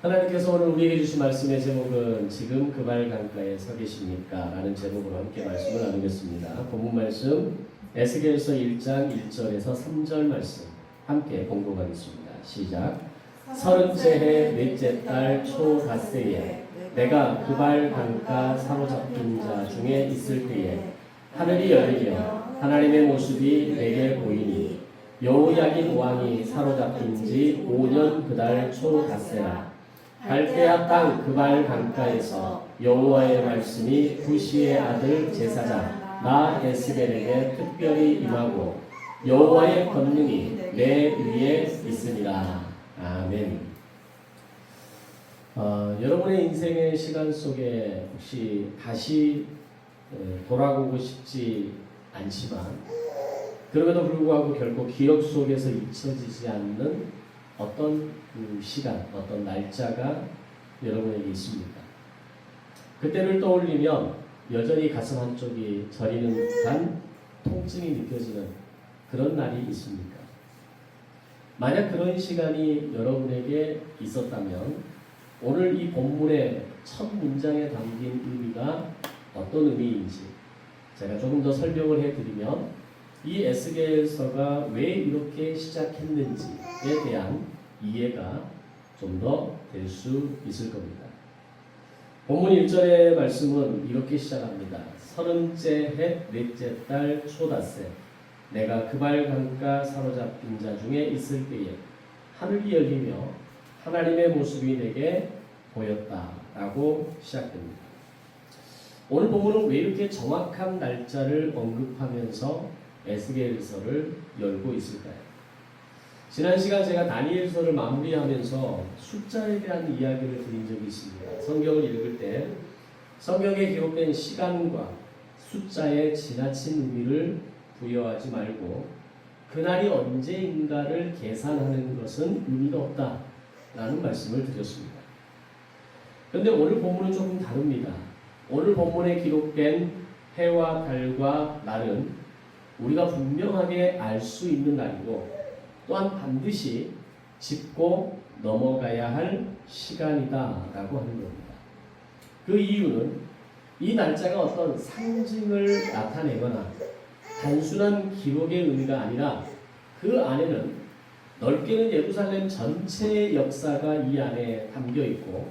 하나님께서 오늘 우리에게 주신 말씀의 제목은 지금 그 발 강가에 서 계십니까? 라는 제목으로 함께 말씀을 나누겠습니다. 본문 말씀 에스겔서 1장 1절에서 3절 말씀 함께 공독하겠습니다. 시작. 서른째 해 넷째 달 초 닷새에 내가 그 발 강가 사로잡힌 자 중에 있을 때에 하늘이 열리며 하나님의 모습이 내게 보이니 여호야긴 왕이 사로잡힌 지 5년 그달 초 닷새라. 갈대아 땅 그 발 강가에서 여호와의 말씀이 부시의 아들 제사장 나 에스겔에게 특별히 임하고 여호와의 권능이 내 위에 있으니라. 아멘. 여러분의 인생의 시간 속에 혹시 다시 돌아오고 싶지 않지만 그럼에도 불구하고 결코 기억 속에서 잊혀지지 않는 어떤 시간, 어떤 날짜가 여러분에게 있습니까? 그때를 떠올리면 여전히 가슴 한쪽이 저리는 듯한 통증이 느껴지는 그런 날이 있습니까? 만약 그런 시간이 여러분에게 있었다면 오늘 이 본문의 첫 문장에 담긴 의미가 어떤 의미인지 제가 조금 더 설명을 해드리면 이 에스겔서가 왜 이렇게 시작했는지에 대한 이해가 좀 더 될 수 있을 겁니다. 본문 1절의 말씀은 이렇게 시작합니다. 서른째 해 넷째 달 초닷새 내가 그 발 강가 사로잡힌 자 중에 있을 때에 하늘이 열리며 하나님의 모습이 내게 보였다 라고 시작됩니다. 오늘 본문은 왜 이렇게 정확한 날짜를 언급하면서 에스겔서를 열고 있을까요? 지난 시간 제가 다니엘서를 마무리하면서 숫자에 대한 이야기를 드린 적이 있습니다. 성경을 읽을 때 성경에 기록된 시간과 숫자에 지나친 의미를 부여하지 말고 그날이 언제인가를 계산하는 것은 의미가 없다라는 말씀을 드렸습니다. 그런데 오늘 본문은 조금 다릅니다. 오늘 본문에 기록된 해와 달과 날은 우리가 분명하게 알 수 있는 날이고 또한 반드시 짚고 넘어가야 할 시간이다라고 하는 겁니다. 그 이유는 이 날짜가 어떤 상징을 나타내거나 단순한 기록의 의미가 아니라 그 안에는 넓게는 예루살렘 전체의 역사가 이 안에 담겨 있고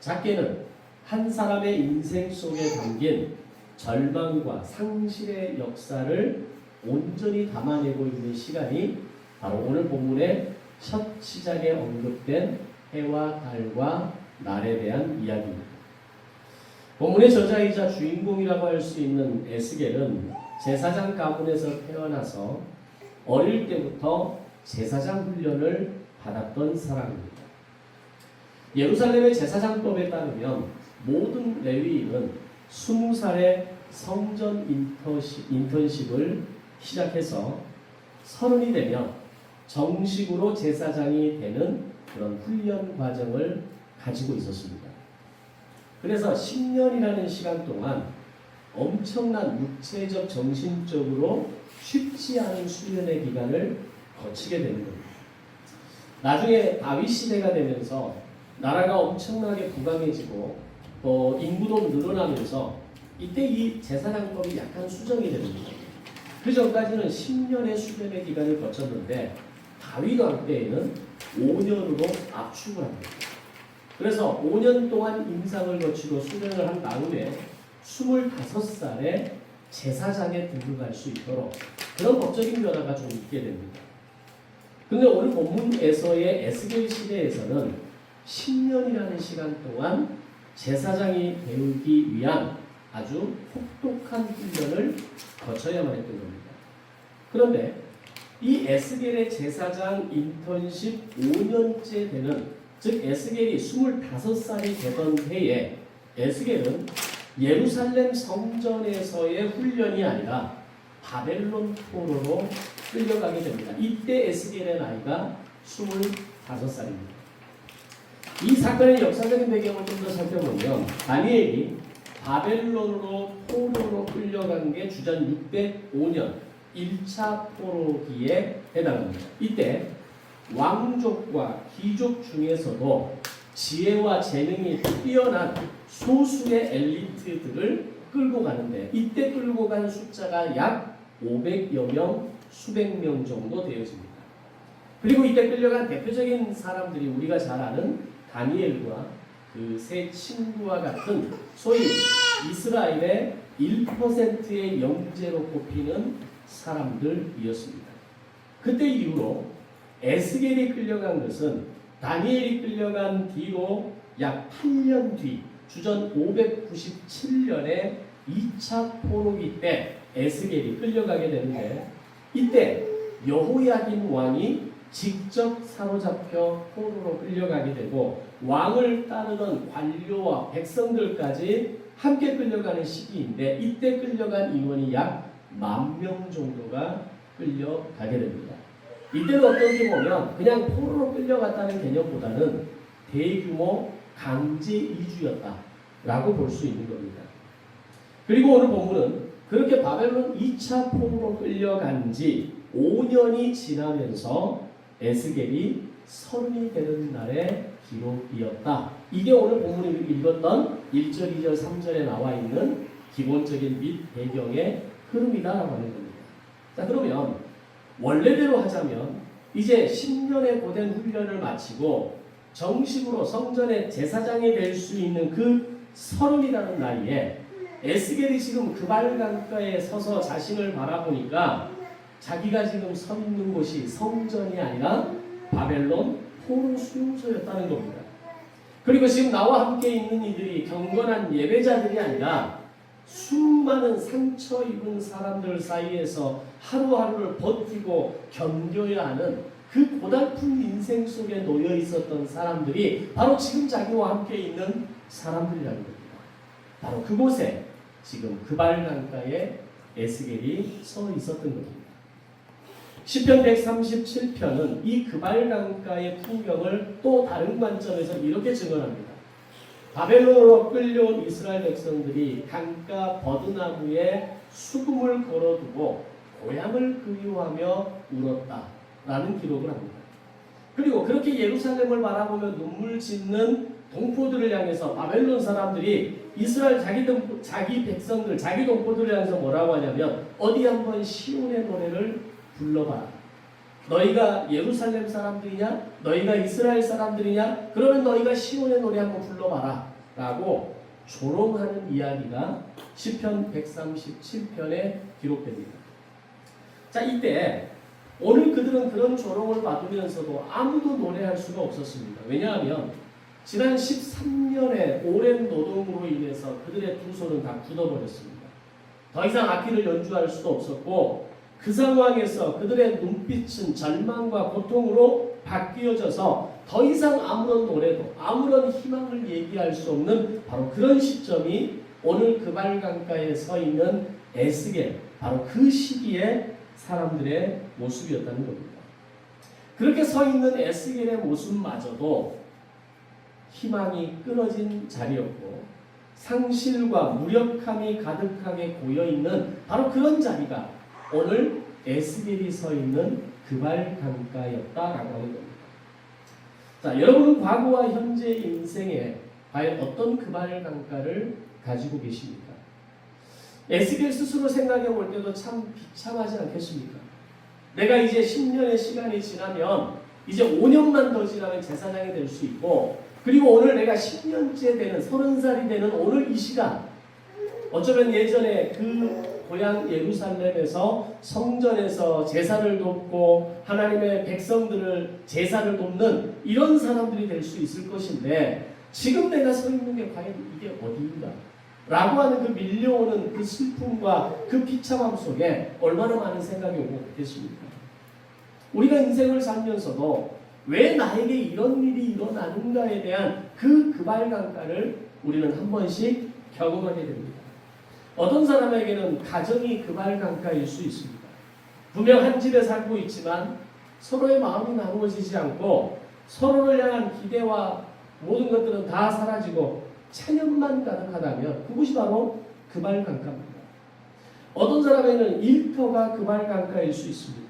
작게는 한 사람의 인생 속에 담긴 절망과 상실의 역사를 온전히 담아내고 있는 시간이 바로 오늘 본문의 첫 시작에 언급된 해와 달과 날에 대한 이야기입니다. 본문의 저자이자 주인공이라고 할 수 있는 에스겔은 제사장 가문에서 태어나서 어릴 때부터 제사장 훈련을 받았던 사람입니다. 예루살렘의 제사장법에 따르면 모든 레위인은 20살에 성전 인턴십을 시작해서 30이 되면 정식으로 제사장이 되는 그런 훈련 과정을 가지고 있었습니다. 그래서 10년이라는 시간 동안 엄청난 육체적, 정신적으로 쉽지 않은 수련의 기간을 거치게 되는 겁니다. 나중에 다윗 시대가 되면서 나라가 엄청나게 부강해지고 또 인구도 늘어나면서 이때 이 제사장법이 약간 수정이 됩니다. 그 전까지는 10년의 수련의 기간을 거쳤는데 다윗 왕 때에는 5년으로 압축을 합니다. 그래서 5년 동안 임상을 거치고 수련을 한 다음에 25살에 제사장에 등극할 수 있도록 그런 법적인 변화가 좀 있게 됩니다. 그런데 오늘 본문에서의 에스겔 시대에서는 10년이라는 시간 동안 제사장이 되기 위한 아주 혹독한 훈련을 거쳐야만 했던 겁니다. 그런데 이 에스겔의 제사장 인턴십 5년째 되는, 즉 에스겔이 25살이 되던 해에 에스겔은 예루살렘 성전에서의 훈련이 아니라 바벨론 포로로 끌려가게 됩니다. 이때 에스겔의 나이가 25살입니다. 이 사건의 역사적인 배경을 좀 더 살펴보면 다니엘이 바벨론으로 포로로 끌려간 게 주전 605년 1차 포로기에 해당합니다. 이때 왕족과 귀족 중에서도 지혜와 재능이 뛰어난 소수의 엘리트들을 끌고 가는데 이때 끌고 간 숫자가 약 500여 명, 수백 명 정도 되어집니다. 그리고 이때 끌려간 대표적인 사람들이 우리가 잘 아는 다니엘과 그 세 친구와 같은 소위 이스라엘의 1%의 영재로 꼽히는 사람들이었습니다. 그때 이후로 에스겔이 끌려간 것은 다니엘이 끌려간 뒤로 약 8년 뒤 주전 597년에 2차 포로기 때 에스겔이 끌려가게 되는데 이때 여호야긴 왕이 직접 사로잡혀 포로로 끌려가게 되고 왕을 따르던 관료와 백성들까지 함께 끌려가는 시기인데 이때 끌려간 인원이 약 10,000명 정도가 끌려가게 됩니다. 이때는 어떻게 보면 그냥 포로로 끌려갔다는 개념보다는 대규모 강제 이주였다라고 볼 수 있는 겁니다. 그리고 오늘 본문은 그렇게 바벨론 2차 포로로 끌려간 지 5년이 지나면서 에스겔이 30이 되는 날의 기록이었다. 이게 오늘 본문을 읽었던 1절, 2절, 3절에 나와 있는 기본적인 및 배경의 흐름이다라고 하는 겁니다. 자, 그러면 원래대로 하자면 이제 10년의 고된 훈련을 마치고 정식으로 성전의 제사장이 될 수 있는 그 30이라는 나이에 에스겔이 지금 그발 강가에 서서 자신을 바라보니까 자기가 지금 서 있는 곳이 성전이 아니라 바벨론 포로 수용소였다는 겁니다. 그리고 지금 나와 함께 있는 이들이 경건한 예배자들이 아니라 수많은 상처 입은 사람들 사이에서 하루하루를 버티고 견뎌야 하는 그 고달픈 인생 속에 놓여 있었던 사람들이 바로 지금 자기와 함께 있는 사람들이라는 겁니다. 바로 그곳에 지금 그발 강가에 에스겔이 서 있었던 겁니다. 시편 137편은 이 그발 강가의 풍경을 또 다른 관점에서 이렇게 증언합니다. 바벨론으로 끌려온 이스라엘 백성들이 강가 버드나무에 수금을 걸어두고 고향을 그리워하며 울었다라는 기록을 합니다. 그리고 그렇게 예루살렘을 바라보며 눈물 짓는 동포들을 향해서 바벨론 사람들이 이스라엘 자기 백성들, 자기 동포들을 향해서 뭐라고 하냐면 어디 한번 시온의 노래를 불러봐라. 너희가 예루살렘 사람들이냐? 너희가 이스라엘 사람들이냐? 그러면 너희가 시온의 노래 한번 불러봐라 라고 조롱하는 이야기가 시편 137편에 기록됩니다. 자, 이때 오늘 그들은 그런 조롱을 받으면서도 아무도 노래할 수가 없었습니다. 왜냐하면 지난 13년의 오랜 노동으로 인해서 그들의 두 손은 다 굳어버렸습니다. 더 이상 악기를 연주할 수도 없었고 그 상황에서 그들의 눈빛은 절망과 고통으로 바뀌어져서 더 이상 아무런 노래도 아무런 희망을 얘기할 수 없는 바로 그런 시점이 오늘 그발 강가에 서 있는 에스겔, 바로 그 시기에 사람들의 모습이었다는 겁니다. 그렇게 서 있는 에스겔의 모습마저도 희망이 끊어진 자리였고 상실과 무력함이 가득하게 고여있는 바로 그런 자리가 오늘 에스겔이 서 있는 그발 강가였다라고 하는 겁니다. 자, 여러분은 과거와 현재 인생에 과연 어떤 그발 강가를 가지고 계십니까? 에스겔 스스로 생각해 볼 때도 참 비참하지 않겠습니까? 내가 이제 10년의 시간이 지나면 이제 5년만 더 지나면 제사장이 될 수 있고 그리고 오늘 내가 10년째 되는 30살이 되는 오늘 이 시간 어쩌면 예전에 그 고향 예루살렘에서 성전에서 제사를 돕고 하나님의 백성들을 제사를 돕는 이런 사람들이 될 수 있을 것인데 지금 내가 서 있는 게 과연 이게 어디인가? 라고 하는 그 밀려오는 그 슬픔과 그 비참함 속에 얼마나 많은 생각이 오고 있겠습니까? 우리가 인생을 살면서도 왜 나에게 이런 일이 일어나는가에 대한 그 그발 강가를 우리는 한 번씩 경험하게 됩니다. 어떤 사람에게는 가정이 그발 강가일 수 있습니다. 분명 한 집에 살고 있지만 서로의 마음이 나누어지지 않고 서로를 향한 기대와 모든 것들은 다 사라지고 체념만 가득하다면 그것이 바로 그발 강가입니다. 어떤 사람에게는 일터가 그발 강가일 수 있습니다.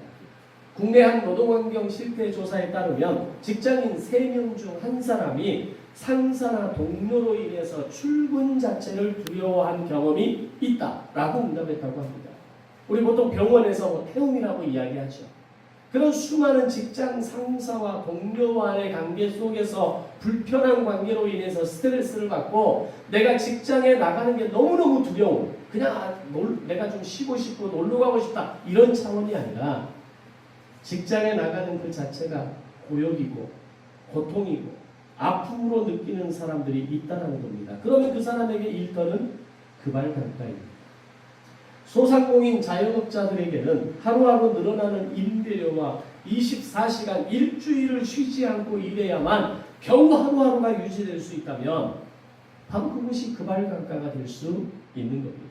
국내 한 노동환경 실태 조사에 따르면 직장인 3명 중 1사람이 상사나 동료로 인해서 출근 자체를 두려워한 경험이 있다라고 응답했다고 합니다. 우리 보통 병원에서 태움이라고 이야기하죠. 그런 수많은 직장 상사와 동료와의 관계 속에서 불편한 관계로 인해서 스트레스를 받고 내가 직장에 나가는 게 너무너무 두려워. 그냥 내가 좀 쉬고 싶고 놀러 가고 싶다. 이런 차원이 아니라 직장에 나가는 그 자체가 고역이고 고통이고 아픔으로 느끼는 사람들이 있다는 겁니다. 그러면 그 사람에게 일터는 그발강가입니다. 소상공인 자영업자들에게는 하루하루 늘어나는 임대료와 24시간 일주일을 쉬지 않고 일해야만 겨우 하루하루가 유지될 수 있다면 바로 그것이 그발강가가 될 수 있는 겁니다.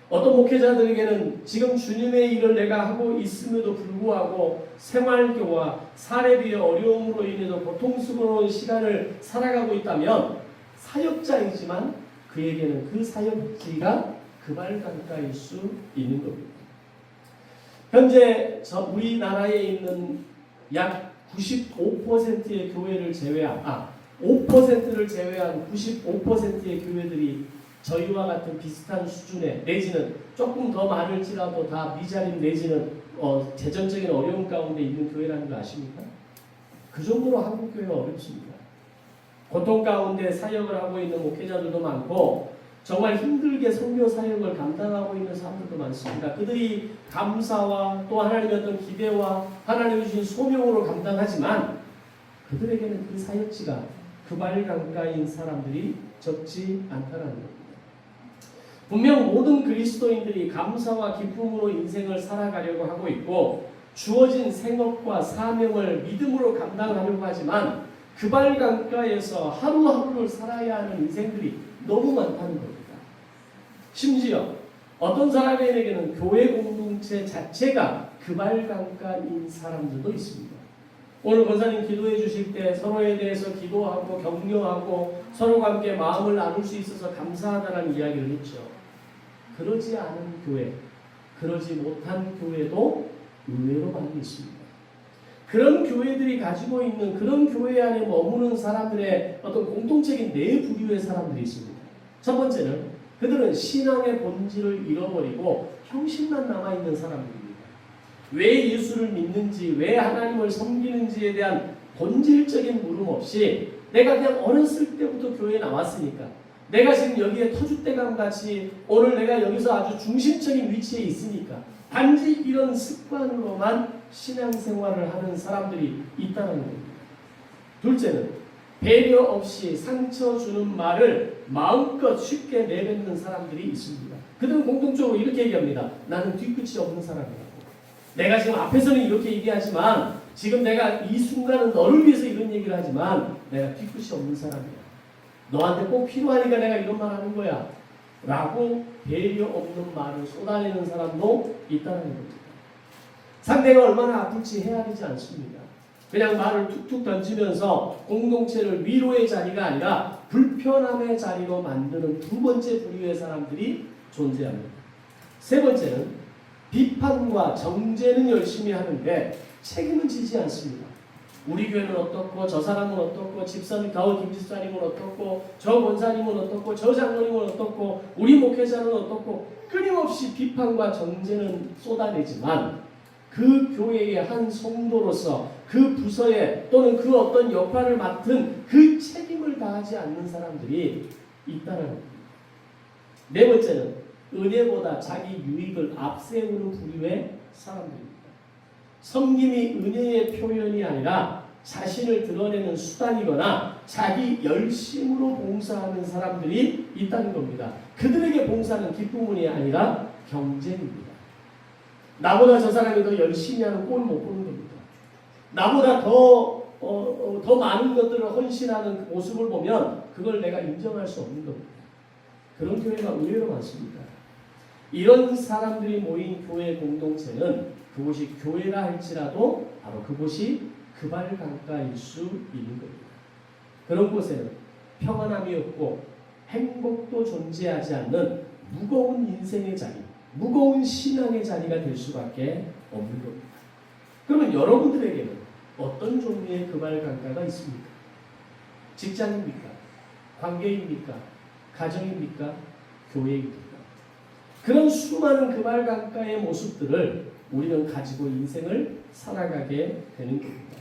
어떤 목회자들에게는 지금 주님의 일을 내가 하고 있음에도 불구하고 생활교와 사례비의 어려움으로 인해서 고통스러운 시간을 살아가고 있다면 사역자이지만 그에게는 그 사역지가 그발강가일 수 있는 겁니다. 현재 우리나라에 있는 약 95%의 교회를 제외한 5%를 제외한 95%의 교회들이 저희와 같은 비슷한 수준의 내지는 조금 더 많을지라도 다 미자립 내지는 재정적인 어려움 가운데 있는 교회라는 거 아십니까? 그 정도로 한국 교회가 어렵습니다. 고통 가운데 사역을 하고 있는 목회자들도 많고 정말 힘들게 선교 사역을 감당하고 있는 사람들도 많습니다. 그들이 감사와 또 하나님의 어떤 기대와 하나님이 주신 소명으로 감당하지만 그들에게는 그 사역지가 그발강가인 사람들이 적지 않다는 겁니다. 분명 모든 그리스도인들이 감사와 기쁨으로 인생을 살아가려고 하고 있고 주어진 생업과 사명을 믿음으로 감당하려고 하지만 그발강가에서 하루하루를 살아야 하는 인생들이 너무 많다는 겁니다. 심지어 어떤 사람에게는 교회 공동체 자체가 그발강가인 사람들도 있습니다. 오늘 권사님 기도해 주실 때 서로에 대해서 기도하고 격려하고 서로가 함께 마음을 나눌 수 있어서 감사하다는 이야기를 했죠. 그러지 않은 교회, 그러지 못한 교회도 의외로 많이 있습니다. 그런 교회들이 가지고 있는 그런 교회 안에 머무는 사람들의 어떤 공통적인 네 부류의 사람들이 있습니다. 첫 번째는 그들은 신앙의 본질을 잃어버리고 형식만 남아있는 사람들입니다. 왜 예수를 믿는지, 왜 하나님을 섬기는지에 대한 본질적인 물음 없이 내가 그냥 어렸을 때부터 교회에 나왔으니까 내가 지금 여기에 터줏대감 같이 오늘 내가 여기서 아주 중심적인 위치에 있으니까 단지 이런 습관으로만 신앙생활을 하는 사람들이 있다는 겁니다. 둘째는 배려 없이 상처 주는 말을 마음껏 쉽게 내뱉는 사람들이 있습니다. 그들은 공통적으로 이렇게 얘기합니다. 나는 뒤끝이 없는 사람이라고. 내가 지금 앞에서는 이렇게 얘기하지만 지금 내가 이 순간은 너를 위해서 이런 얘기를 하지만 내가 뒤끝이 없는 사람이야. 너한테 꼭 필요하니까 내가 이런 말 하는 거야. 라고 배려 없는 말을 쏟아내는 사람도 있다는 겁니다. 상대가 얼마나 아플지 헤아리지 않습니다. 그냥 말을 툭툭 던지면서 공동체를 위로의 자리가 아니라 불편함의 자리로 만드는 두 번째 부류의 사람들이 존재합니다. 세 번째는 비판과 정죄는 열심히 하는데 책임은 지지 않습니다. 우리 교회는 어떻고 저 사람은 어떻고 집사님 김집사님은 어떻고 저 권사님은 어떻고 저 장로님은 어떻고 우리 목회자는 어떻고 끊임없이 비판과 정죄는 쏟아내지만 그 교회의 한 성도로서 그 부서에 또는 그 어떤 역할을 맡은 그 책임을 다하지 않는 사람들이 있다는 겁니다. 네 번째는 은혜보다 자기 유익을 앞세우는 부류의 사람들입니다. 섬김이 은혜의 표현이 아니라 자신을 드러내는 수단이거나 자기 열심으로 봉사하는 사람들이 있다는 겁니다. 그들에게 봉사는 기쁨이 아니라 경쟁입니다. 나보다 저 사람이 더 열심히 하는 꼴을 못 보는 겁니다. 나보다 더 많은 것들을 헌신하는 그 모습을 보면 그걸 내가 인정할 수 없는 겁니다. 그런 교회가 의외로 많습니다. 이런 사람들이 모인 교회 공동체는 그곳이 교회라 할지라도 바로 그곳이 그발강가일 수 있는 겁니다. 그런 곳에는 평안함이 없고 행복도 존재하지 않는 무거운 인생의 자리, 무거운 신앙의 자리가 될 수밖에 없는 겁니다. 그러면 여러분들에게는 어떤 종류의 금알강가가 있습니까? 직장입니까? 관계입니까? 가정입니까? 교회입니까? 그런 수많은 금알강가의 모습들을 우리는 가지고 인생을 살아가게 되는 겁니다.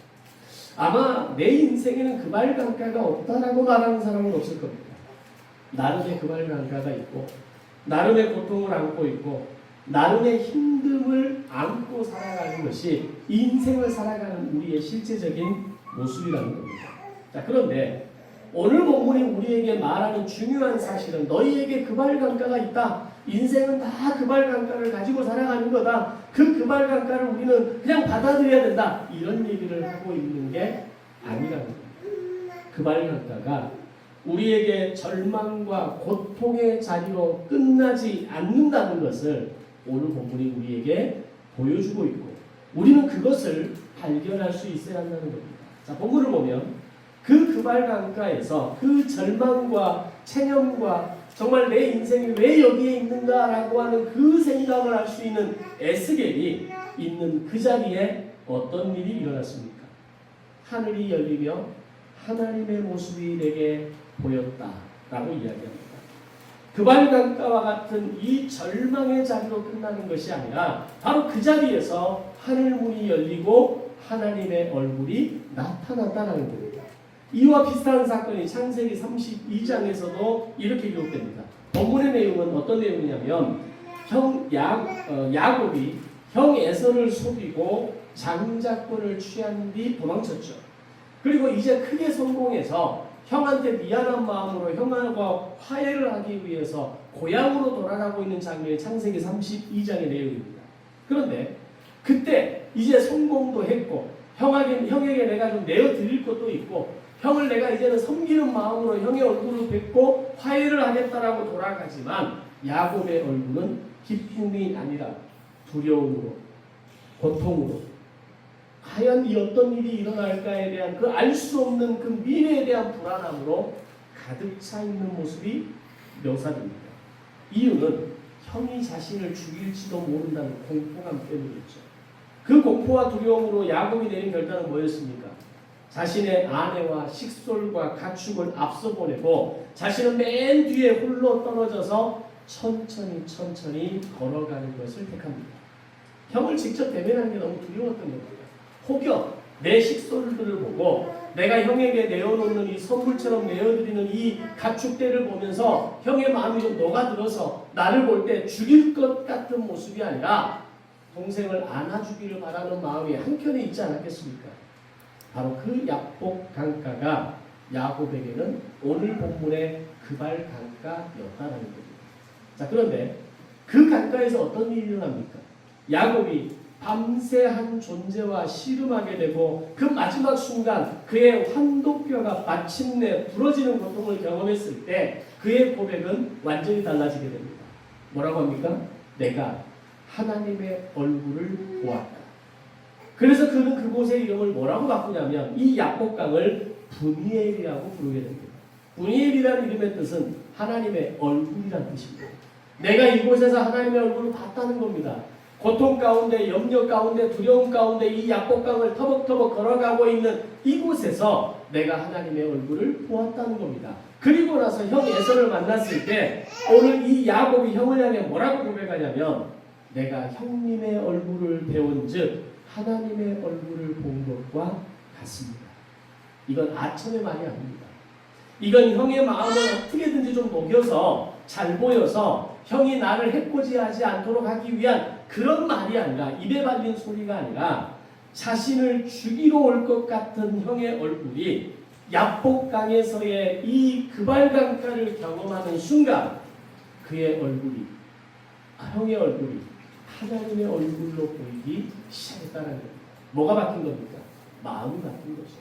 아마 내 인생에는 금알강가가 없다라고 말하는 사람은 없을 겁니다. 나름의 금알강가가 있고 나름의 고통을 안고 있고 나름의 힘듦을 안고 살아가는 것이 인생을 살아가는 우리의 실제적인 모습이라는 겁니다. 자, 그런데 오늘 본문이 우리에게 말하는 중요한 사실은 너희에게 금알강가가 있다. 인생은 다 금알강가를 가지고 살아가는 거다. 그 금알강가를 우리는 그냥 받아들여야 된다. 이런 얘기를 하고 있는 게 아니라는 겁니다. 금알강가가 우리에게 절망과 고통의 자리로 끝나지 않는다는 것을 오늘 본문이 우리에게 보여주고 있고 우리는 그것을 발견할 수 있어야 한다는 겁니다. 자, 본문을 보면 그 금알강가에서 그 절망과 체념과 정말 내 인생이 왜 여기에 있는가라고 하는 그 생각을 할 수 있는 에스겔이 있는 그 자리에 어떤 일이 일어났습니까? 하늘이 열리며 하나님의 모습이 내게 보였다라고 이야기합니다. 금알강가와 같은 이 절망의 자리로 끝나는 것이 아니라 바로 그 자리에서 하늘문이 열리고 하나님의 얼굴이 나타났다는 겁니다. 이와 비슷한 사건이 창세기 32장에서도 이렇게 기록됩니다. 본문의 내용은 어떤 내용이냐면 야곱이 형 에서를 속이고 장자권을 취한 뒤 도망쳤죠. 그리고 이제 크게 성공해서 형한테 미안한 마음으로 형과 화해를 하기 위해서 고향으로 돌아가고 있는 장면이 창세기 32장의 내용입니다. 그런데 그때 이제 성공도 했고 형에게 내가 좀 내어드릴 것도 있고 형을 내가 이제는 섬기는 마음으로 형의 얼굴을 뵙고 화해를 하겠다라고 돌아가지만 야곱의 얼굴은 기쁨이 아니라 두려움으로 고통으로 과연 이 어떤 일이 일어날까에 대한 그 알 수 없는 그 미래에 대한 불안함으로 가득 차 있는 모습이 묘사됩니다. 이유는 형이 자신을 죽일지도 모른다는 공포감 때문이었죠. 그 공포와 두려움으로 야곱이 내린 결단은 뭐였습니까? 자신의 아내와 식솔과 가축을 앞서 보내고 자신은 맨 뒤에 홀로 떨어져서 천천히 걸어가는 것을 택합니다. 형을 직접 대면하는 게 너무 두려웠던 겁니다. 혹여 내 식솔들을 보고 내가 형에게 내어놓는 이 선물처럼 내어드리는 이 가축대를 보면서 형의 마음이 좀 녹아들어서 나를 볼 때 죽일 것 같은 모습이 아니라 동생을 안아주기를 바라는 마음이 한켠에 있지 않았겠습니까? 바로 그 야복 강가가 야곱에게는 오늘 본문의 금알강가였다라는 겁니다. 자, 그런데 그 강가에서 어떤 일이 일어납니까? 야곱이 밤새 한 존재와 씨름하게 되고 그 마지막 순간 그의 환도뼈가 마침내 부러지는 고통을 경험했을 때 그의 고백은 완전히 달라지게 됩니다. 뭐라고 합니까? 내가 하나님의 얼굴을 보았다. 그래서 그는 그곳의 이름을 뭐라고 바꾸냐면 이 야복강을 분이엘이라고 부르게 됩니다. 분이엘이라는 이름의 뜻은 하나님의 얼굴이라는 뜻입니다. 내가 이곳에서 하나님의 얼굴을 봤다는 겁니다. 고통 가운데, 염려 가운데, 두려움 가운데 이 야복강을 터벅터벅 걸어가고 있는 이곳에서 내가 하나님의 얼굴을 보았다는 겁니다. 그리고 나서 형 에서를 만났을 때 오늘 이 야곱이 형을 향해 뭐라고 고백하냐면 내가 형님의 얼굴을 배운 즉 하나님의 얼굴을 본 것과 같습니다. 이건 아첨의 말이 아닙니다. 이건 형의 마음을 어떻게든지 좀 녹여서 잘 보여서 형이 나를 해코지하지 않도록 하기 위한 그런 말이 아니라 입에 발린 소리가 아니라 자신을 죽이러 올 것 같은 형의 얼굴이 야복강에서의 이 금알강가를 경험하는 순간 그의 얼굴이 형의 얼굴이 하나님의 얼굴로 보이기 시작했다는 겁니다. 뭐가 바뀐 겁니까? 마음이 바뀐 거죠.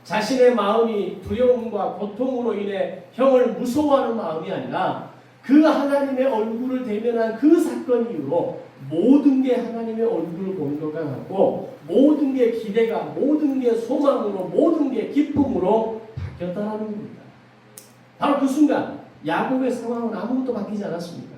자신의 마음이 두려움과 고통으로 인해 형을 무서워하는 마음이 아니라 그 하나님의 얼굴을 대면한 그 사건 이후로 모든 게 하나님의 얼굴을 보는 것과 같고 모든 게 기대가, 모든 게 소망으로, 모든 게 기쁨으로 바뀌었다는 겁니다. 바로 그 순간 야곱의 상황은 아무것도 바뀌지 않았습니다.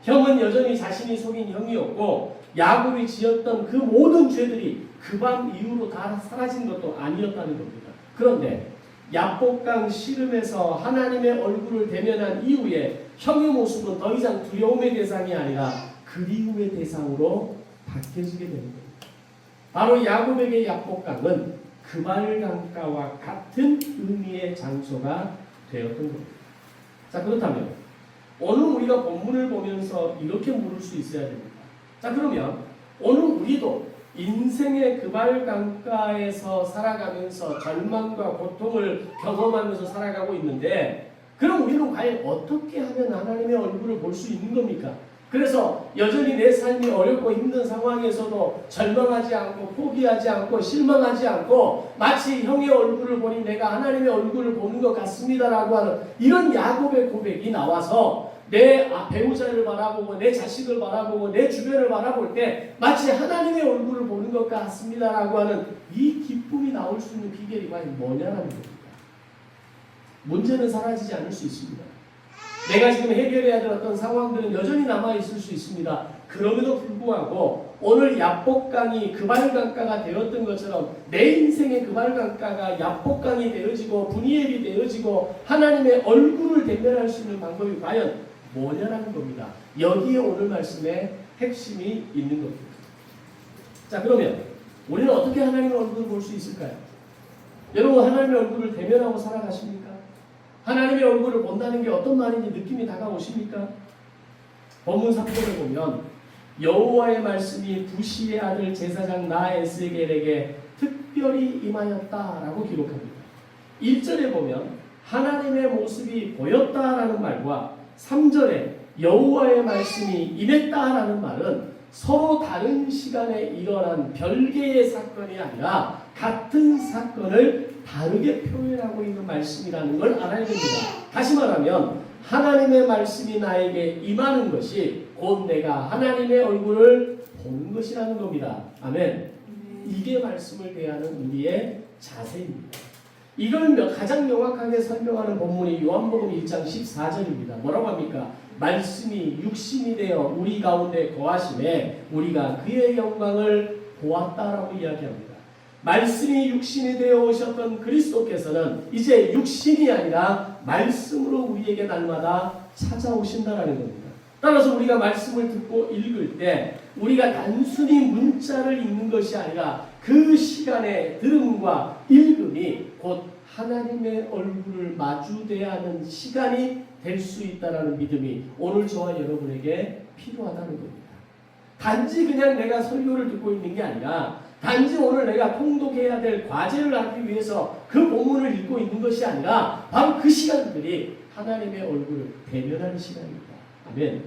형은 여전히 자신이 속인 형이었고 야곱이 지었던 그 모든 죄들이 그 밤 이후로 다 사라진 것도 아니었다는 겁니다. 그런데 야복강 씨름에서 하나님의 얼굴을 대면한 이후에 형의 모습은 더 이상 두려움의 대상이 아니라 그리움의 대상으로 바뀌어지게 되는 겁니다. 바로 야곱에게 야복강은 그발강가와 같은 의미의 장소가 되었던 겁니다. 자, 그렇다면 오늘 우리가 본문을 보면서 이렇게 물을 수 있어야 됩니다. 자, 그러면 오늘 우리도 인생의 그발강가에서 살아가면서 절망과 고통을 경험하면서 살아가고 있는데, 그럼 우리는 과연 어떻게 하면 하나님의 얼굴을 볼 수 있는 겁니까? 그래서 여전히 내 삶이 어렵고 힘든 상황에서도 절망하지 않고 포기하지 않고 실망하지 않고 마치 형의 얼굴을 보니 내가 하나님의 얼굴을 보는 것 같습니다라고 하는 이런 야곱의 고백이 나와서 내 배우자를 바라보고 내 자식을 바라보고 내 주변을 바라볼 때 마치 하나님의 얼굴을 보는 것 같습니다라고 하는 이 기쁨이 나올 수 있는 비결이 과연 뭐냐라는 겁니다. 문제는 사라지지 않을 수 있습니다. 내가 지금 해결해야 될 어떤 상황들은 여전히 남아있을 수 있습니다. 그럼에도 불구하고 오늘 야복강이 그발강가가 되었던 것처럼 내 인생의 그발강가가 야복강이 되어지고 분이엘이 되어지고 하나님의 얼굴을 대면할 수 있는 방법이 과연 뭐냐라는 겁니다. 여기에 오늘 말씀의 핵심이 있는 겁니다. 자, 그러면 우리는 어떻게 하나님의 얼굴을 볼 수 있을까요? 여러분, 하나님의 얼굴을 대면하고 살아가십니까? 하나님의 얼굴을 본다는 게 어떤 말인지 느낌이 다가오십니까? 본문 3절을 보면 여호와의 말씀이 부시의 아들 제사장 나에스겔에게 특별히 임하였다라고 기록합니다. 1절에 보면 하나님의 모습이 보였다라는 말과 3절에 여호와의 말씀이 임했다라는 말은 서로 다른 시간에 일어난 별개의 사건이 아니라 같은 사건을 다르게 표현하고 있는 말씀이라는 걸 알아야 됩니다. 다시 말하면 하나님의 말씀이 나에게 임하는 것이 곧 내가 하나님의 얼굴을 보는 것이라는 겁니다. 아멘. 이게 말씀을 대하는 우리의 자세입니다. 이걸 가장 명확하게 설명하는 본문이 요한복음 1장 14절입니다. 뭐라고 합니까? 말씀이 육신이 되어 우리 가운데 거하심에 우리가 그의 영광을 보았다라고 이야기합니다. 말씀이 육신이 되어 오셨던 그리스도께서는 이제 육신이 아니라 말씀으로 우리에게 날마다 찾아오신다라는 겁니다. 따라서 우리가 말씀을 듣고 읽을 때 우리가 단순히 문자를 읽는 것이 아니라 그 시간의 들음과 읽음이 곧 하나님의 얼굴을 마주대야 하는 시간이 될 수 있다는 믿음이 오늘 저와 여러분에게 필요하다는 겁니다. 단지 그냥 내가 설교를 듣고 있는 게 아니라 단지 오늘 내가 통독해야 될 과제를 하기 위해서 그 본문을 읽고 있는 것이 아니라 바로 그 시간들이 하나님의 얼굴을 대면하는 시간입니다. 아멘.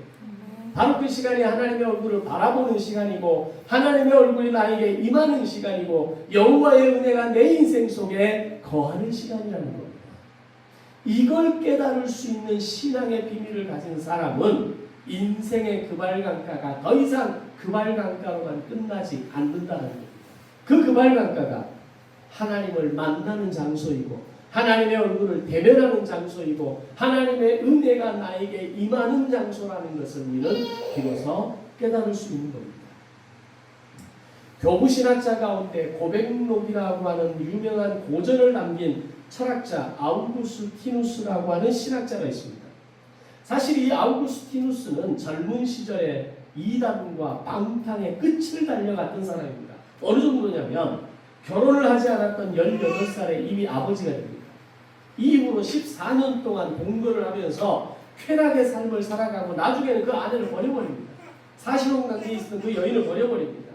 바로 그 시간이 하나님의 얼굴을 바라보는 시간이고 하나님의 얼굴이 나에게 임하는 시간이고 여호와의 은혜가 내 인생 속에 거하는 시간이라는 겁니다. 이걸 깨달을 수 있는 신앙의 비밀을 가진 사람은 인생의 그발강가가 더 이상 그발강가로만 끝나지 않는다는 겁니다. 그 그발강가가 하나님을 만나는 장소이고 하나님의 얼굴을 대면하는 장소이고 하나님의 은혜가 나에게 임하는 장소라는 것을 우리는 비로소 깨달을 수 있는 겁니다. 교부신학자 가운데 고백록이라고 하는 유명한 고전을 남긴 철학자 아우구스티누스라고 하는 신학자가 있습니다. 사실 이 아우구스티누스는 젊은 시절에 이단과 방탕의 끝을 달려갔던 사람입니다. 어느 정도냐면 결혼을 하지 않았던 18살에 이미 아버지가 됩니다. 이후로 14년 동안 동거를 하면서 쾌락의 삶을 살아가고 나중에는 그 아내를 버려버립니다. 사실혼 관계에 있었던 그 여인을 버려버립니다.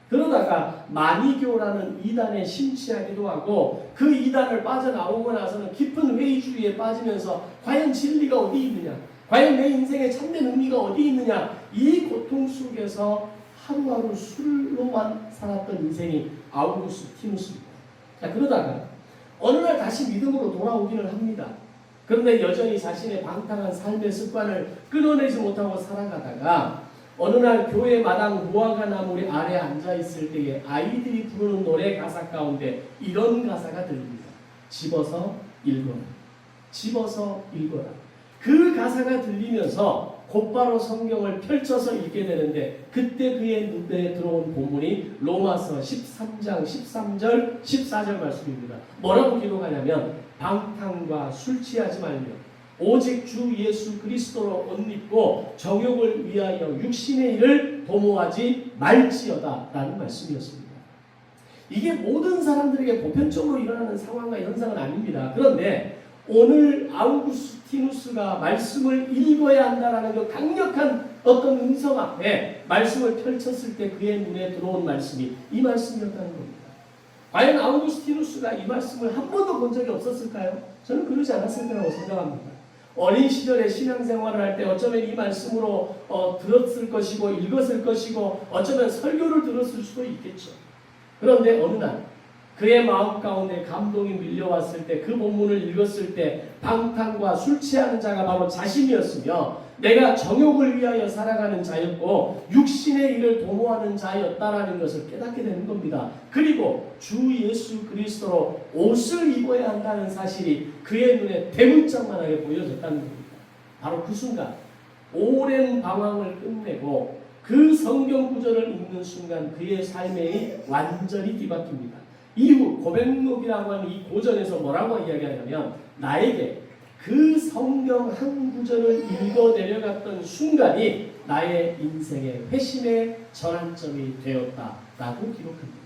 그러다가 마니교라는 이단에 심취하기도 하고 그 이단을 빠져나오고 나서는 깊은 회의주의에 빠지면서 과연 진리가 어디 있느냐, 과연 내 인생의 참된 의미가 어디 있느냐, 이 고통 속에서 하루하루 술로만 살았던 인생이 아우구스티누스입니다. 자, 그러다가 어느 날 다시 믿음으로 돌아오기는 합니다. 그런데 여전히 자신의 방탕한 삶의 습관을 끊어내지 못하고 살아가다가 어느 날 교회 마당 무화과 나무리 아래 앉아있을 때에 아이들이 부르는 노래 가사 가운데 이런 가사가 들립니다. 집어서 읽어라. 집어서 읽어라. 그 가사가 들리면서 곧바로 성경을 펼쳐서 읽게 되는데 그때 그의 눈에 들어온 본문이 로마서 13장 13절 14절 말씀입니다. 뭐라고 기록하냐면 방탕과 술 취하지 말며 오직 주 예수 그리스도로 옷 입고 정욕을 위하여 육신의 일을 도모하지 말지어다 라는 말씀이었습니다. 이게 모든 사람들에게 보편적으로 일어나는 상황과 현상은 아닙니다. 그런데 오늘 아우구스티누스가 말씀을 읽어야 한다라는 그 강력한 어떤 음성 앞에 말씀을 펼쳤을 때 그의 눈에 들어온 말씀이 이 말씀이었다는 겁니다. 과연 아우구스티누스가 이 말씀을 한 번도 본 적이 없었을까요? 저는 그러지 않았을 거라고 생각합니다. 어린 시절에 신앙생활을 할 때 어쩌면 이 말씀으로 들었을 것이고 읽었을 것이고 어쩌면 설교를 들었을 수도 있겠죠. 그런데 어느 날 그의 마음 가운데 감동이 밀려왔을 때 그 본문을 읽었을 때 방탕과 술 취하는 자가 바로 자신이었으며 내가 정욕을 위하여 살아가는 자였고 육신의 일을 도모하는 자였다라는 것을 깨닫게 되는 겁니다. 그리고 주 예수 그리스도로 옷을 입어야 한다는 사실이 그의 눈에 대문짝만하게 보여졌다는 겁니다. 바로 그 순간 오랜 방황을 끝내고 그 성경 구절을 읽는 순간 그의 삶이 완전히 뒤바뀝니다. 이후 고백록이라고 하는 이 고전에서 뭐라고 이야기하냐면 나에게 그 성경 한 구절을 읽어 내려갔던 순간이 나의 인생의 회심의 전환점이 되었다라고 기록합니다.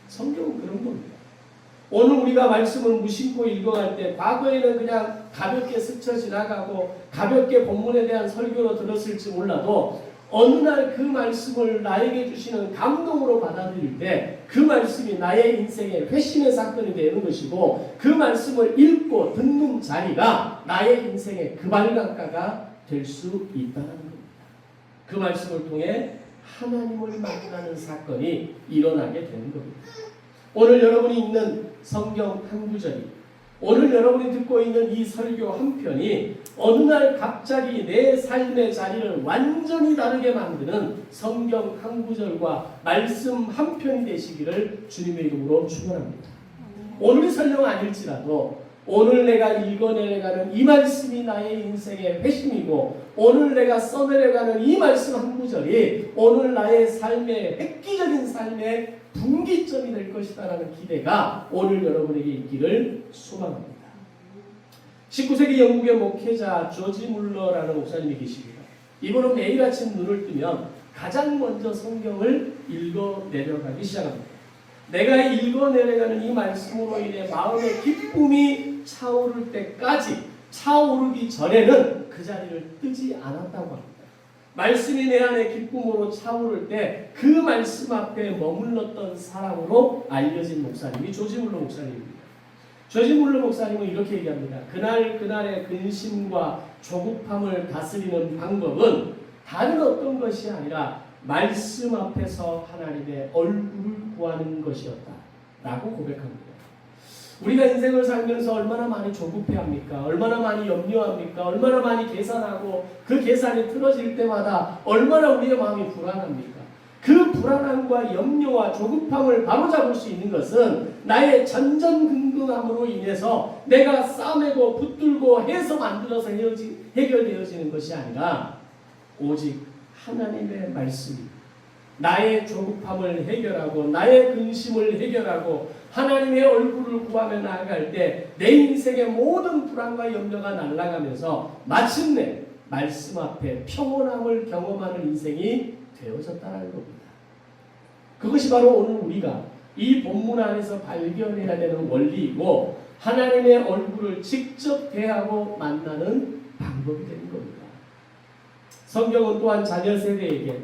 성경은 그런 겁니다. 오늘 우리가 말씀을 무심코 읽어갈 때 과거에는 그냥 가볍게 스쳐 지나가고 가볍게 본문에 대한 설교로 들었을지 몰라도 어느 날 그 말씀을 나에게 주시는 감동으로 받아들일 때 그 말씀이 나의 인생의 회심의 사건이 되는 것이고 그 말씀을 읽고 듣는 자리가 나의 인생의 금알강가가 될 수 있다는 겁니다. 그 말씀을 통해 하나님을 만나는 사건이 일어나게 되는 겁니다. 오늘 여러분이 읽는 성경 한 구절이 오늘 여러분이 듣고 있는 이 설교 한 편이 어느 날 갑자기 내 삶의 자리를 완전히 다르게 만드는 성경 한 구절과 말씀 한 편이 되시기를 주님의 이름으로 축원합니다. 오늘이 설령 아닐지라도 오늘 내가 읽어내려가는 이 말씀이 나의 인생의 회심이고 오늘 내가 써내려가는 이 말씀 한 구절이 오늘 나의 삶의 획기적인 삶의 분기점이 될 것이다라는 기대가 오늘 여러분에게 있기를 소망합니다. 19세기 영국의 목회자 조지 물러라는 목사님이 계십니다. 이분은 매일 아침 눈을 뜨면 가장 먼저 성경을 읽어 내려가기 시작합니다. 내가 읽어 내려가는 이 말씀으로 인해 마음의 기쁨이 차오를 때까지 차오르기 전에는 그 자리를 뜨지 않았다고 합니다. 말씀이 내 안에 기쁨으로 차오를 때 그 말씀 앞에 머물렀던 사람으로 알려진 목사님이 조지 물러 목사님입니다. 조지 물러 목사님은 이렇게 얘기합니다. 그날의 근심과 조급함을 다스리는 방법은 다른 어떤 것이 아니라 말씀 앞에서 하나님의 얼굴을 구하는 것이었다 라고 고백합니다. 우리가 인생을 살면서 얼마나 많이 조급해합니까? 얼마나 많이 염려합니까? 얼마나 많이 계산하고 그 계산이 틀어질 때마다 얼마나 우리의 마음이 불안합니까? 그 불안함과 염려와 조급함을 바로잡을 수 있는 것은 나의 전전긍긍함으로 인해서 내가 싸매고 붙들고 해서 만들어서 해결되어지는 것이 아니라 오직 하나님의 말씀이 나의 조급함을 해결하고 나의 근심을 해결하고 하나님의 얼굴을 구하며 나아갈 때 내 인생의 모든 불안과 염려가 날아가면서 마침내 말씀 앞에 평온함을 경험하는 인생이 되어졌다는 겁니다. 그것이 바로 오늘 우리가 이 본문 안에서 발견해야 되는 원리이고 하나님의 얼굴을 직접 대하고 만나는 방법이 되는 겁니다. 성경은 또한 자녀 세대에게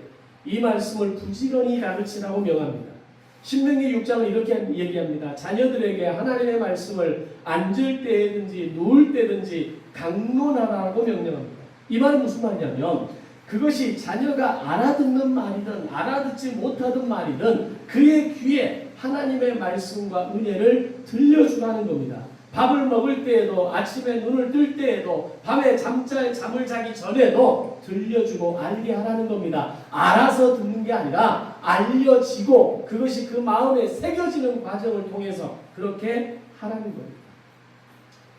이 말씀을 부지런히 가르치라고 명합니다. 신명기 6장은 이렇게 얘기합니다. 자녀들에게 하나님의 말씀을 앉을 때든지 누울 때든지 강론하라고 명령합니다. 이 말은 무슨 말이냐면 그것이 자녀가 알아듣는 말이든 알아듣지 못하던 말이든 그의 귀에 하나님의 말씀과 은혜를 들려주라는 겁니다. 밥을 먹을 때에도 아침에 눈을 뜰 때에도 밤에 잠을 자기 전에도 들려주고 알게 하라는 겁니다. 알아서 듣는 게 아니라 알려지고 그것이 그 마음에 새겨지는 과정을 통해서 그렇게 하라는 겁니다.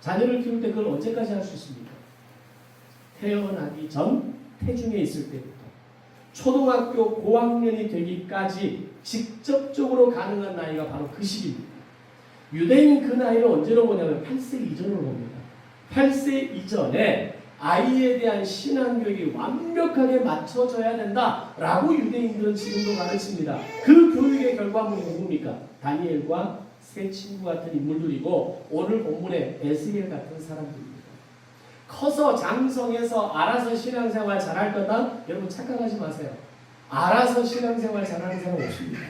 자녀를 키울 때 그걸 언제까지 할 수 있습니까? 태어나기 전 태중에 있을 때부터 초등학교 고학년이 되기까지 직접적으로 가능한 나이가 바로 그 시기입니다. 유대인 그 나이를 언제로 보냐면 8세 이전으로 봅니다. 8세 이전에 아이에 대한 신앙교육이 완벽하게 맞춰져야 된다라고 유대인들은 지금도 가르칩니다. 그 교육의 결과물이 누굽니까? 다니엘과 세 친구 같은 인물들이고 오늘 본문의 에스겔 같은 사람들입니다. 커서 장성해서 알아서 신앙생활 잘할 거다? 여러분 착각하지 마세요. 알아서 신앙생활 잘하는 사람 없습니다.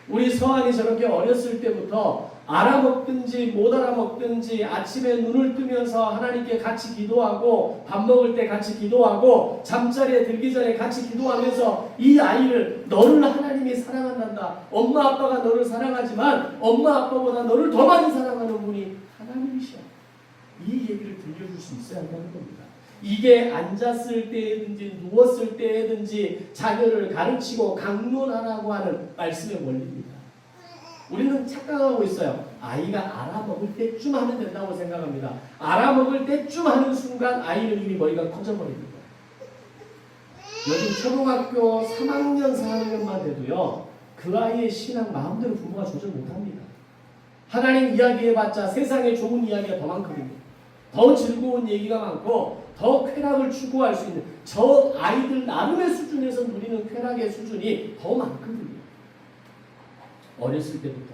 우리 서한이 저렇게 어렸을 때부터 알아먹든지 못 알아먹든지 아침에 눈을 뜨면서 하나님께 같이 기도하고 밥 먹을 때 같이 기도하고 잠자리에 들기 전에 같이 기도하면서 이 아이를 너를 하나님이 사랑한단다. 엄마 아빠가 너를 사랑하지만 엄마 아빠보다 너를 더 많이 사랑하는 분이 하나님이셔. 이 얘기를 들려줄 수 있어야 한다는 겁니다. 이게 앉았을 때든지 누웠을 때든지 자녀를 가르치고 강론하라고 하는 말씀의 원리입니다. 우리는 착각하고 있어요. 아이가 알아먹을 때쯤 하면 된다고 생각합니다. 알아먹을 때쯤 하는 순간 아이는 이미 머리가 커져버리는 거예요. 요즘 초등학교 3학년, 4학년만 돼도요. 그 아이의 신앙 마음대로 부모가 조절 못합니다. 하나님 이야기해봤자 세상에 좋은 이야기가 더 많거든요. 더 즐거운 얘기가 많고 더 쾌락을 추구할 수 있는 저 아이들 나름의 수준에서 누리는 쾌락의 수준이 더 많거든요. 어렸을 때부터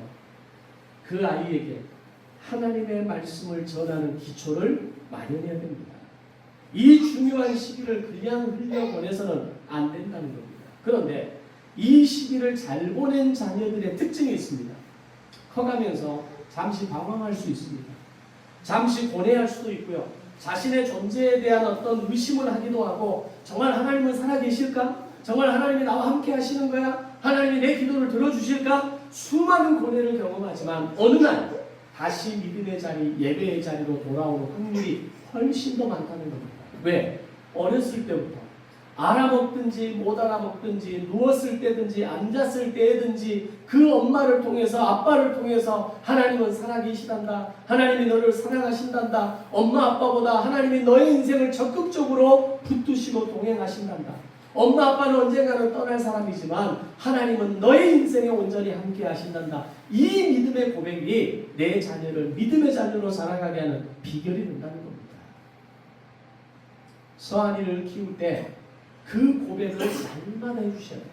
그 아이에게 하나님의 말씀을 전하는 기초를 마련해야 됩니다. 이 중요한 시기를 그냥 흘려보내서는 안 된다는 겁니다. 그런데 이 시기를 잘 보낸 자녀들의 특징이 있습니다. 커가면서 잠시 방황할 수 있습니다. 잠시 고뇌할 수도 있고요. 자신의 존재에 대한 어떤 의심을 하기도 하고 정말 하나님은 살아계실까? 정말 하나님이 나와 함께 하시는 거야? 하나님이 내 기도를 들어주실까? 수많은 고뇌를 경험하지만 어느 날 다시 믿음의 자리, 예배의 자리로 돌아오는 확률이 훨씬 더 많다는 겁니다. 왜? 어렸을 때부터 알아먹든지 못 알아먹든지 누웠을 때든지 앉았을 때든지 그 엄마를 통해서 아빠를 통해서 하나님은 살아계시단다. 하나님이 너를 사랑하신단다. 엄마 아빠보다 하나님이 너의 인생을 적극적으로 붙드시고 동행하신단다. 엄마 아빠는 언젠가는 떠날 사람이지만 하나님은 너의 인생에 온전히 함께 하신단다. 이 믿음의 고백이 내 자녀를 믿음의 자녀로 살아가게 하는 비결이 된다는 겁니다. 서한이를 키울 때 그 고백을 날마다 해주셔야 돼요.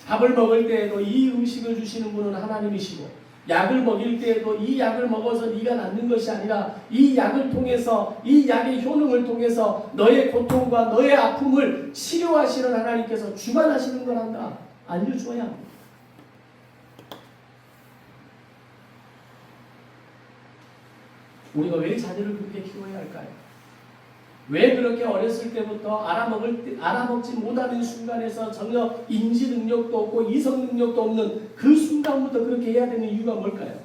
밥을 먹을 때에도 이 음식을 주시는 분은 하나님이시고 약을 먹일 때에도 이 약을 먹어서 네가 낫는 것이 아니라 이 약을 통해서 이 약의 효능을 통해서 너의 고통과 너의 아픔을 치료하시는 하나님께서 주관하시는 거란다. 알려줘야 합니다. 우리가 왜 자녀를 그렇게 키워야 할까요? 왜 그렇게 어렸을 때부터 알아먹지 못하는 순간에서 전혀 인지 능력도 없고 이성 능력도 없는 그 순간부터 그렇게 해야 되는 이유가 뭘까요?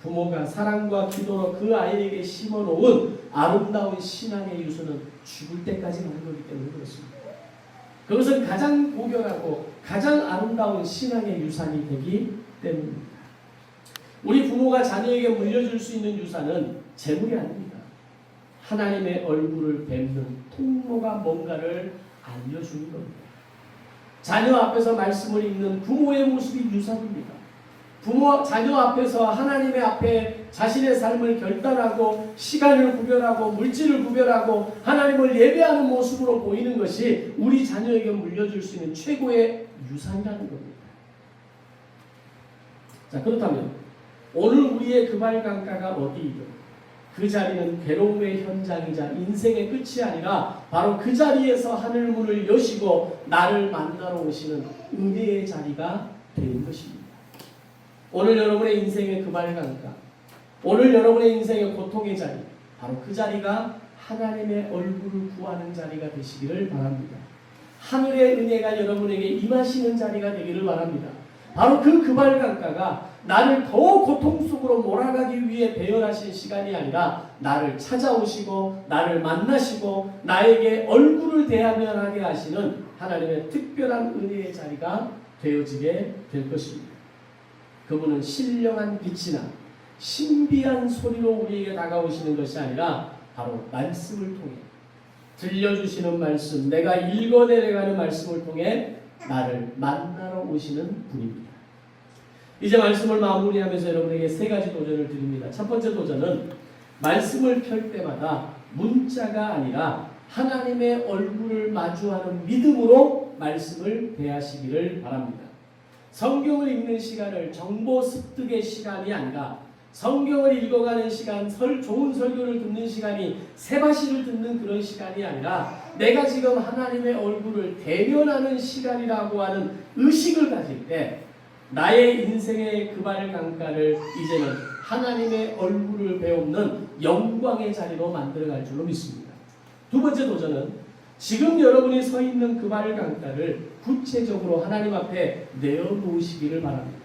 부모가 사랑과 기도로 그 아이에게 심어놓은 아름다운 신앙의 유서는 죽을 때까지 가는 거기 때문에 그렇습니다. 그것은 가장 고결하고 가장 아름다운 신앙의 유산이 되기 때문입니다. 우리 부모가 자녀에게 물려줄 수 있는 유산은 재물이 아닙니다. 하나님의 얼굴을 뵙는 통로가 뭔가를 알려주는 겁니다. 자녀 앞에서 말씀을 읽는 부모의 모습이 유산입니다. 자녀 앞에서 하나님의 앞에 자신의 삶을 결단하고 시간을 구별하고 물질을 구별하고 하나님을 예배하는 모습으로 보이는 것이 우리 자녀에게 물려줄 수 있는 최고의 유산이라는 겁니다. 자, 그렇다면 오늘 우리의 금알강가가 어디이든 그 자리는 괴로움의 현장이자 인생의 끝이 아니라 바로 그 자리에서 하늘문을 여시고 나를 만나러 오시는 은혜의 자리가 되는 것입니다. 오늘 여러분의 인생의 금알강가, 오늘 여러분의 인생의 고통의 자리, 바로 그 자리가 하나님의 얼굴을 구하는 자리가 되시기를 바랍니다. 하늘의 은혜가 여러분에게 임하시는 자리가 되기를 바랍니다. 바로 그 금알강가가 나를 더 고통 속으로 몰아가기 위해 배열하신 시간이 아니라 나를 찾아오시고 나를 만나시고 나에게 얼굴을 대하면하게 하시는 하나님의 특별한 은혜의 자리가 되어지게 될 것입니다. 그분은 신령한 빛이나 신비한 소리로 우리에게 다가오시는 것이 아니라 바로 말씀을 통해 들려주시는 말씀, 내가 읽어내려가는 말씀을 통해 나를 만나러 오시는 분입니다. 이제 말씀을 마무리하면서 여러분에게 세 가지 도전을 드립니다. 첫 번째 도전은 말씀을 펼 때마다 문자가 아니라 하나님의 얼굴을 마주하는 믿음으로 말씀을 대하시기를 바랍니다. 성경을 읽는 시간을 정보 습득의 시간이 아니라 성경을 읽어가는 시간, 좋은 설교를 듣는 시간이 세바시를 듣는 그런 시간이 아니라 내가 지금 하나님의 얼굴을 대면하는 시간이라고 하는 의식을 가질 때 나의 인생의 그발 강가를 이제는 하나님의 얼굴을 배우는 영광의 자리로 만들어갈 줄로 믿습니다. 두 번째 도전은 지금 여러분이 서 있는 그발 강가를 구체적으로 하나님 앞에 내어놓으시기를 바랍니다.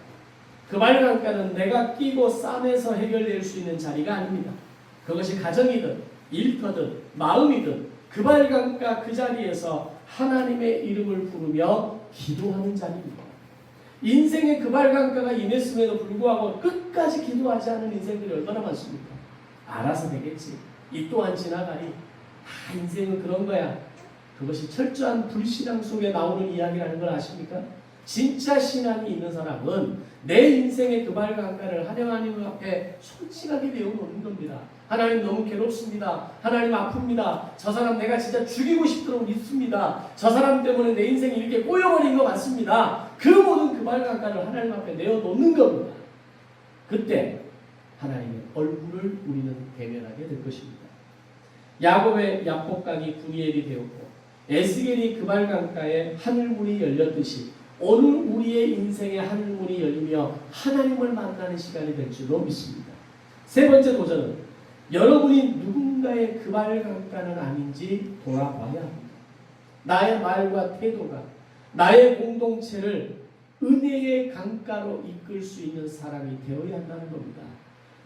그발 강가는 내가 끼고 싸매서 해결될 수 있는 자리가 아닙니다. 그것이 가정이든 일터든 마음이든 그발 강가 그 자리에서 하나님의 이름을 부르며 기도하는 자리입니다. 인생의 그발 강가가 임했음에도 불구하고 끝까지 기도하지 않은 인생들이 얼마나 많습니까? 알아서 되겠지. 이 또한 지나가리. 인생은 그런 거야. 그것이 철저한 불신앙 속에 나오는 이야기라는 걸 아십니까? 진짜 신앙이 있는 사람은 내 인생의 그발 강가를 하나님 앞에 솔직하게 내어놓는 겁니다. 하나님 너무 괴롭습니다. 하나님 아픕니다. 저 사람 내가 진짜 죽이고 싶도록 믿습니다. 저 사람 때문에 내 인생이 이렇게 꼬여버린 것 같습니다. 그 모든 그발 강가를 하나님 앞에 내어놓는 겁니다. 그때 하나님의 얼굴을 우리는 대면하게 될 것입니다. 야곱의 야복강이 구니엘이 되었고 에스겔이 그발 강가에 하늘문이 열렸듯이 오늘 우리의 인생의 하늘문이 열리며 하나님을 만나는 시간이 될 줄로 믿습니다. 세 번째 도전은 여러분이 누군가의 그발 강가는 아닌지 돌아봐야 합니다. 나의 말과 태도가 나의 공동체를 은혜의 강가로 이끌 수 있는 사람이 되어야 한다는 겁니다.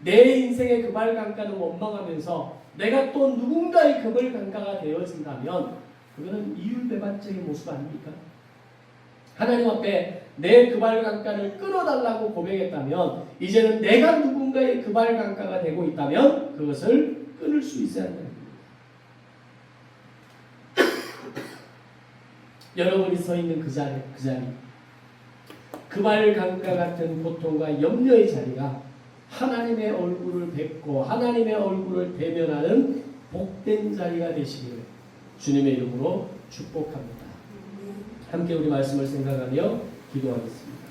내 인생의 그발 강가는 원망하면서 내가 또 누군가의 그발 강가가 되어진다면 그거는 이율배반적인 모습 아닙니까? 하나님 앞에 내 그발 강가를 끊어달라고 고백했다면 이제는 내가 누군가의 그발 강가가 되고 있다면 그것을 끊을 수 있어야 한다는 겁니다. 여러분이 서 있는 그 자리 그발 강가 같은 고통과 염려의 자리가 하나님의 얼굴을 뵙고 하나님의 얼굴을 대면하는 복된 자리가 되시기를 주님의 이름으로 축복합니다. 함께 우리 말씀을 생각하며 기도하겠습니다.